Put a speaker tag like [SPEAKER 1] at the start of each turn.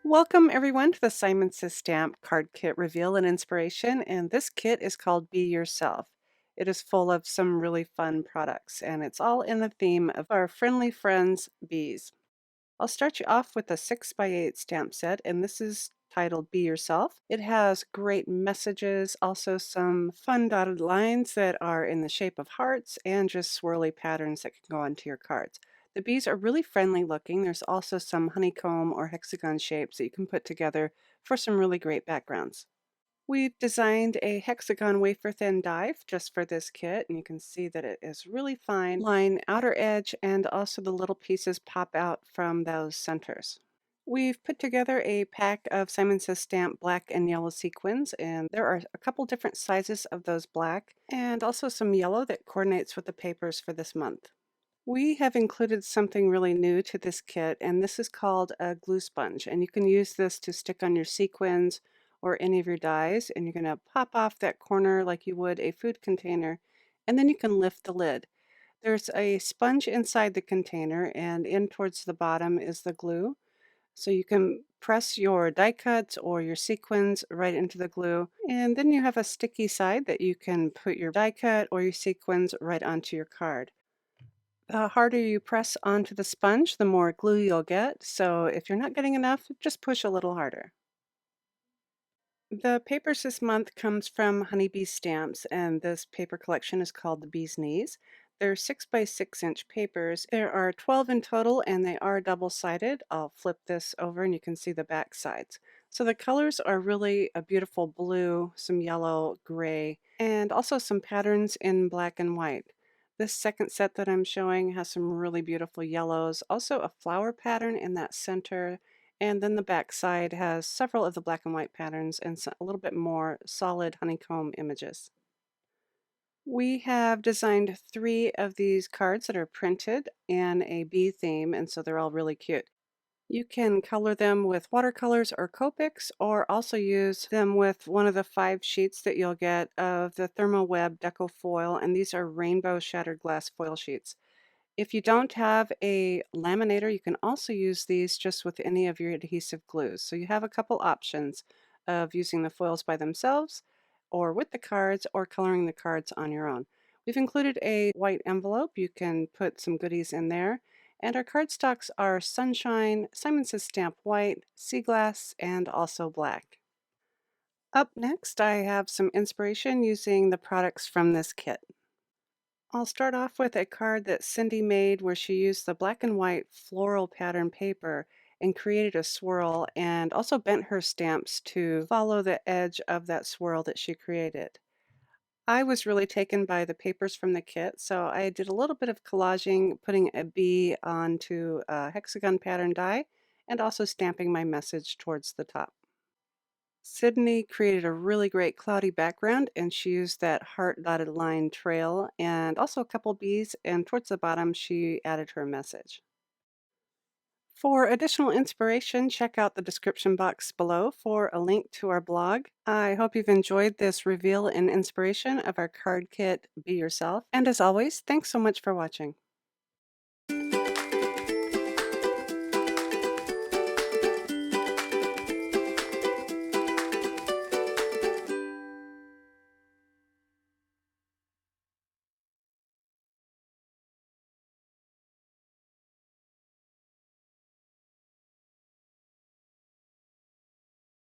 [SPEAKER 1] Welcome everyone to the Simon Says Stamp Card Kit Reveal and Inspiration, and this kit is called Be Yourself. It is full of some really fun products, and it's all in the theme of our friendly friends, bees. I'll start you off with a 6x8 stamp set, and this is titled Be Yourself. It has great messages, also some fun dotted lines that are in the shape of hearts, and just swirly patterns that can go onto your cards. The bees are really friendly looking. There's also some honeycomb or hexagon shapes that you can put together for some really great backgrounds. We've designed a hexagon wafer thin die just for this kit, and you can see that it is really fine line outer edge, and also the little pieces pop out from those centers. We've put together a pack of Simon Says Stamp black and yellow sequins, and there are a couple different sizes of those black, and also some yellow that coordinates with the papers for this month. We have included something really new to this kit, and this is called a glue sponge. And you can use this to stick on your sequins or any of your dies, and you're going to pop off that corner like you would a food container, and then you can lift the lid. There's a sponge inside the container, and in towards the bottom is the glue. So you can press your die cuts or your sequins right into the glue, and then you have a sticky side that you can put your die cut or your sequins right onto your card. The harder you press onto the sponge, the more glue you'll get. So if you're not getting enough, just push a little harder. The papers this month comes from Honeybee Stamps, and this paper collection is called the Bee's Knees. They're 6x6-inch papers. There are 12 in total, and they are double-sided. I'll flip this over and you can see the back sides. So the colors are really a beautiful blue, some yellow, gray, and also some patterns in black and white. This second set that I'm showing has some really beautiful yellows, also a flower pattern in that center, and then the back side has several of the black and white patterns and a little bit more solid honeycomb images. We have designed 3 of these cards that are printed in a bee theme, and so they're all really cute. You can color them with watercolors or Copics, or also use them with one of the 5 sheets that you'll get of the ThermoWeb Deco Foil, and these are rainbow shattered glass foil sheets. If you don't have a laminator, you can also use these just with any of your adhesive glues. So you have a couple options of using the foils by themselves or with the cards or coloring the cards on your own. We've included a white envelope. You can put some goodies in there. And our cardstocks are Sunshine, Simon Says Stamp White, Sea Glass, and also black. Up next, I have some inspiration using the products from this kit. I'll start off with a card that Cindy made where she used the black and white floral pattern paper and created a swirl and also bent her stamps to follow the edge of that swirl that she created. I was really taken by the papers from the kit, so I did a little bit of collaging, putting a bee onto a hexagon pattern die and also stamping my message towards the top. Sydney created a really great cloudy background, and she used that heart dotted line trail and also a couple bees, and towards the bottom she added her message. For additional inspiration, check out the description box below for a link to our blog. I hope you've enjoyed this reveal and inspiration of our card kit, Be Yourself. And as always, thanks so much for watching.